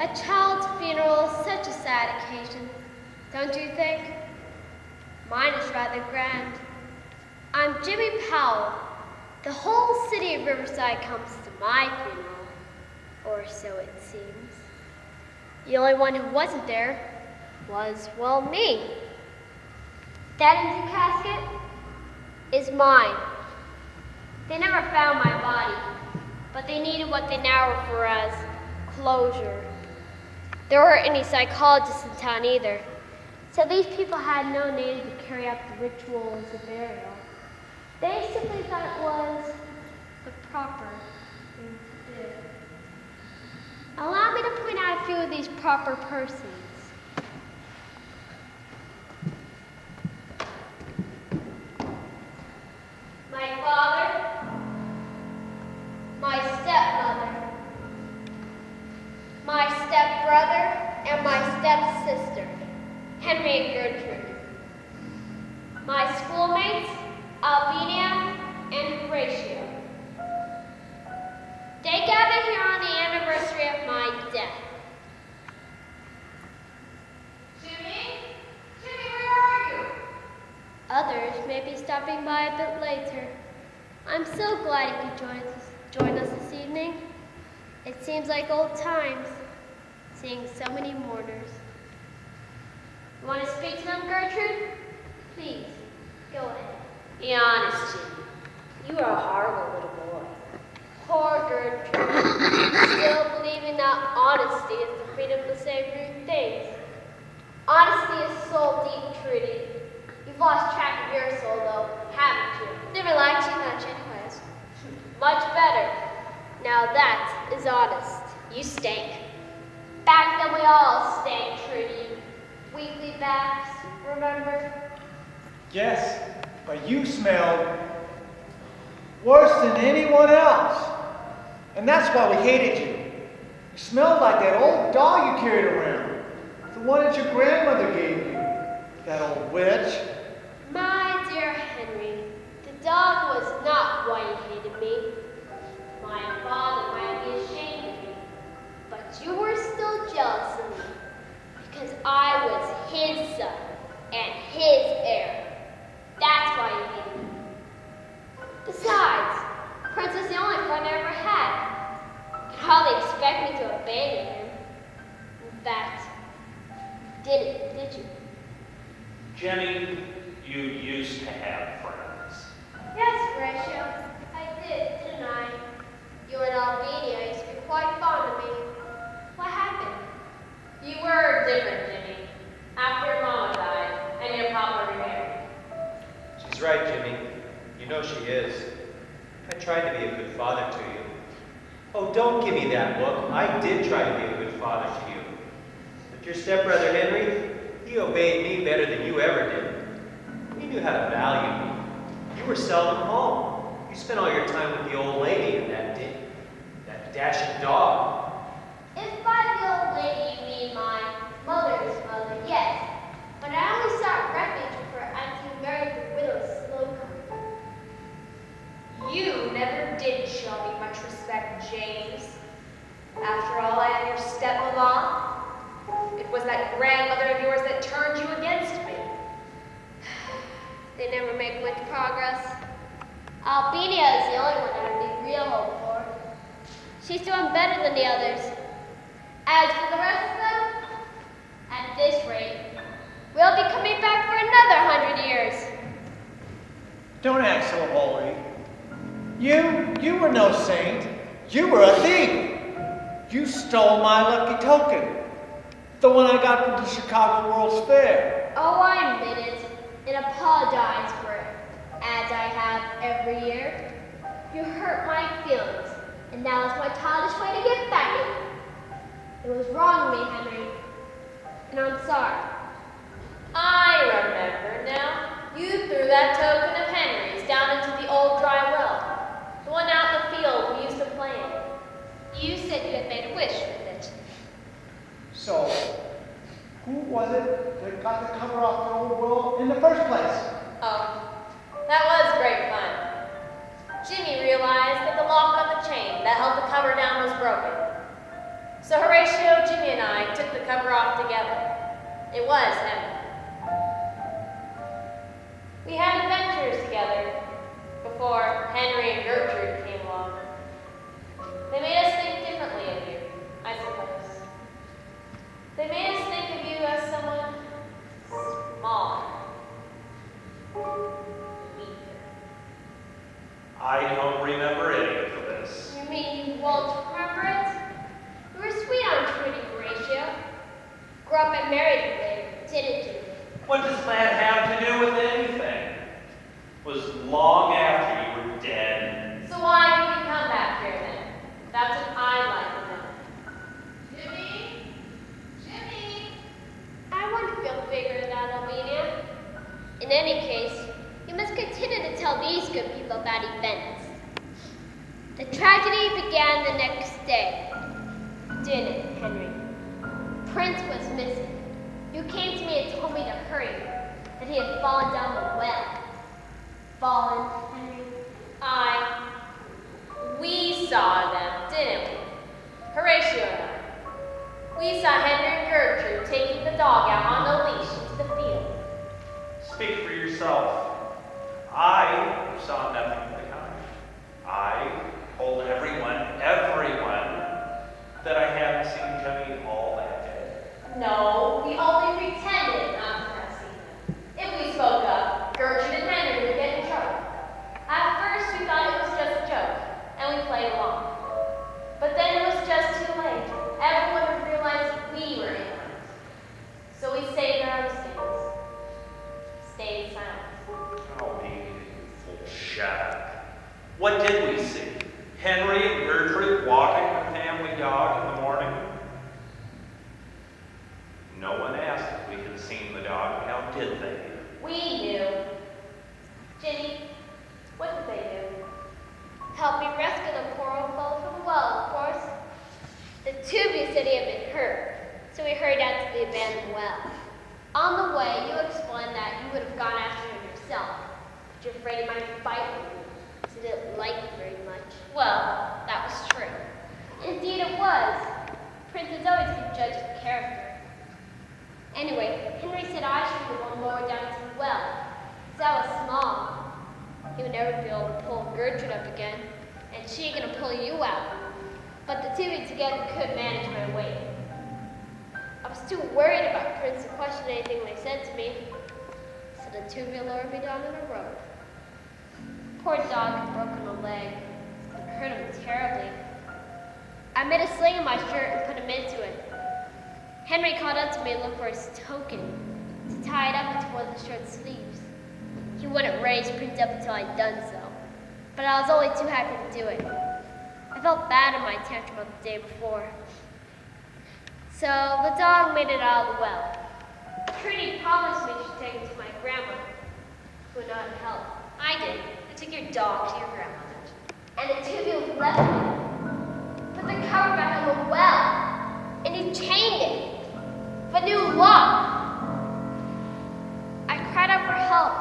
A child's funeral is such a sad occasion, don't you think? Mine is rather grand. I'm Jimmy Powell. The whole city of Riverside comes to my funeral, or so it seems. The only one who wasn't there was, well, me. That empty casket is mine. They never found my body, but they needed what they now refer as closure. There weren't any psychologists in town either, so these people had no need to carry out the rituals of burial. They simply thought it was the proper thing to do. Allow me to point out a few of these proper persons. My father, my stepmother, my stepbrother, and my stepsister, Henry and Gertrude. My schoolmates, Albinia and Horatio. They gather here on the anniversary of my death. Jimmy? Jimmy, where are you? Others may be stopping by a bit later. I'm so glad you could join us this evening. It seems like old times, seeing so many mourners. You want to speak to them, Gertrude? Please, go ahead. Be honest, Jimmy. You are a horrible little boy. Poor Gertrude, still believing that honesty is the freedom to say rude things. Honesty is soul deep, Trudy. You've lost track of your soul, though, haven't you? Never liked you much anyways. Much better. Now that is honest. You stink. Back then we all stank, Trudy. Weekly backs, remember? Yes, but you smelled worse than anyone else. And that's why we hated you. You smelled like that old doll you carried around. The one that your grandmother gave you. That old witch. My dear Henry, the dog was not why you hated me. My father might be ashamed of me, but you were still jealous of me, because I was his son and his heir. That's why you hated me. Besides, Prince was the only friend I ever had. You could hardly expect me to abandon him. In fact, did you? Jenny, you used to have friends. Yes, Horatio, I did, didn't I? You and Albinia used to be quite fond of me. Oh, don't give me that look. I did try to be a good father to you. But your stepbrother Henry, he obeyed me better than you ever did. He knew how to value me. You were seldom home. You spent all your time with the old lady and that dashing dog. If by the old lady you mean my mother's mother, yes. But I only sought refuge for Auntie Mary the widow's slow comfort. You never did show me much respect, James. After all, I am your stepmama. It was that grandmother of yours that turned you against me. They never make much progress. Albania is the only one I have any real hope for. She's doing better than the others. As for the rest of them, at this rate, we'll be coming back for another 100 years. Don't act so holy. You were no saint. You were a thief. You stole my lucky token. The one I got from the Chicago World's Fair. Oh, I admit it and apologize for it, as I have every year. You hurt my feelings, and now is my childish way to get back at you. It was wrong of me, Henry, and I'm sorry. I remember now. You threw that token of Henry's down into the old dry well, the one out in the field we used to play in. You said you had made a wish with it. So, who was it that got the cover off the old world in the first place? Oh, that was great fun. Jimmy realized that the lock on the chain that held the cover down was broken. So Horatio, Jimmy, and I took the cover off together. It was Henry. We had adventures together before Henry and Gertrude came along. They made us think differently of you, I suppose. They made us think of you as someone smaller, weaker. I don't remember any of this. You mean you won't remember it? You were sweet on Trudy, Horatio. Grew up and married you later, didn't you? What does that have to do with anything? It was long after you were dead. So why did you come back here then? That's what I'd like to know. Jimmy? Jimmy? I want to feel bigger than Albania. In any case, you must continue to tell these good people about events. The tragedy began the next day, didn't it, Henry? Prince was missing. You came to me and told me to hurry, that he had fallen down the well. Fallen, Henry? We saw them, didn't we? Horatio and I. We saw Henry and Gertrude taking the dog out on the leash into the field. Speak for yourself. I saw nothing of the kind. I told everyone, that I hadn't seen Jimmy all that day. No, we only pretended not to have seen them. If we spoke up, Gertrude and Henry would get in trouble. At first, we thought it was just a joke, and we played along. But then it was just too late. Everyone would realize we were ignorant. So we saved our mistakes. Stayed silent. Oh, you fool, shut up. What did we see? Henry and Gertrude walking the family dog in the morning? No one asked if we had seen the dog. How did they? We knew. Ginny, what did they do? Help me rescue the poor old fellow from the well, of course. The two of you said he had been hurt, so we hurried out to the abandoned well. On the way, you explained that you would have gone after him yourself, but you're afraid he might fight with you, so you didn't like him very much. Well, That was true. Indeed it was. Prince is always a good judge of character. Anyway, Henry said I should be the one lower down to the well, because I was small. He would never be able to pull Gertrude up again, and she gonna pull you out. But the two of you together could manage my weight. I was too worried about Prince to question anything they said to me, so the two of you lowered me down in a road. Poor dog had broken a leg. It hurt him terribly. I made a sling in my shirt and put him into it. Henry called up to me and looked for his token to tie it up into one of the shirt sleeves. He wouldn't raise Prince up until I'd done so, but I was only too happy to do it. I I felt bad in my tantrum of the day before. So the dog made it out of the well. Trudy promised me she'd take it to my grandmother, who would not help. I did. I took your dog to your grandmother's. And the two of you left me. Put the cover back on the well, and you chained it with a new lock. I cried out for help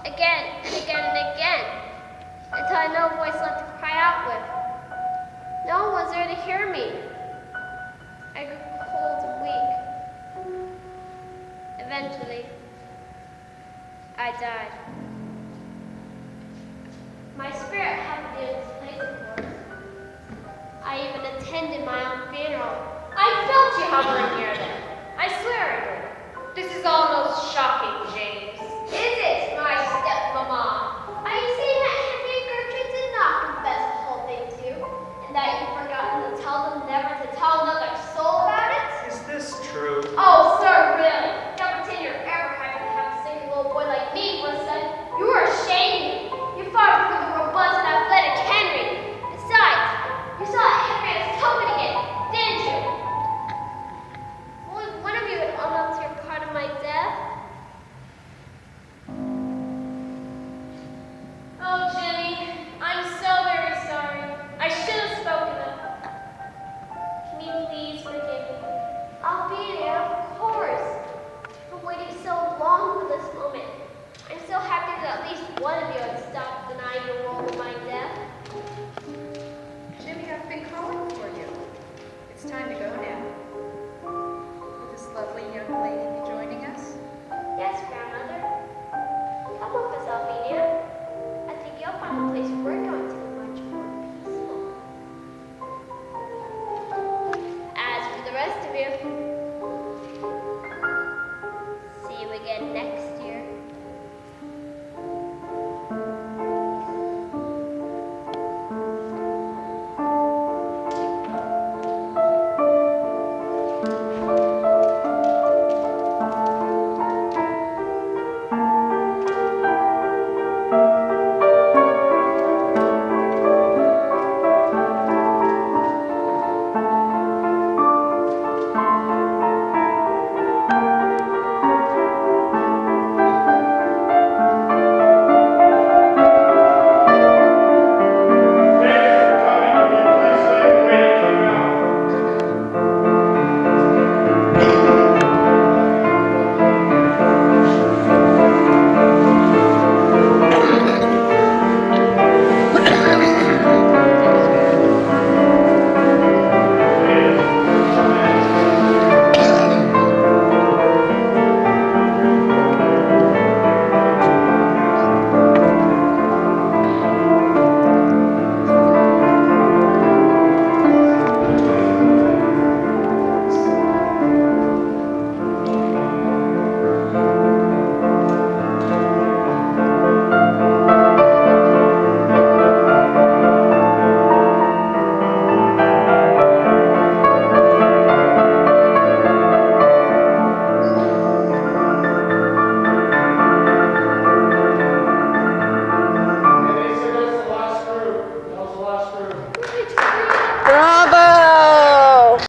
again and again and again until I had no voice left to cry out with. No one was there to hear me. I grew cold and weak. Eventually, I died. My spirit had to be in this place, of course. I even attended my own funeral. I felt you hovering near them. I swear I did. This is almost shocking, James. Is it, my stepmama? Are you saying that Henry and Gertrude did not confess the whole thing to you? And that you've forgotten to tell them never to tell another soul about it? Is this true? Oh, sir, really? Don't pretend you're ever happy to have a single little boy like me for a son. You were ashamed. You fought for the robust and athletic Henry. Besides, you saw that Henry had stolen again, didn't you? Only one of you would own up to your part of my death. Oh, Jimmy, I'm so very sorry. I should have spoken up. Can you please forgive me? I'll be there, of course. I've been waiting so long for this moment. I'm so happy that at least one of you had stopped denying the role of my death. Jimmy, I've been calling for you. It's time to go now. Will this lovely young lady be joining us? Yes, Grandmother. Come with us, Alvina. I think you'll find the place we're going to be much more peaceful. As for the rest of you,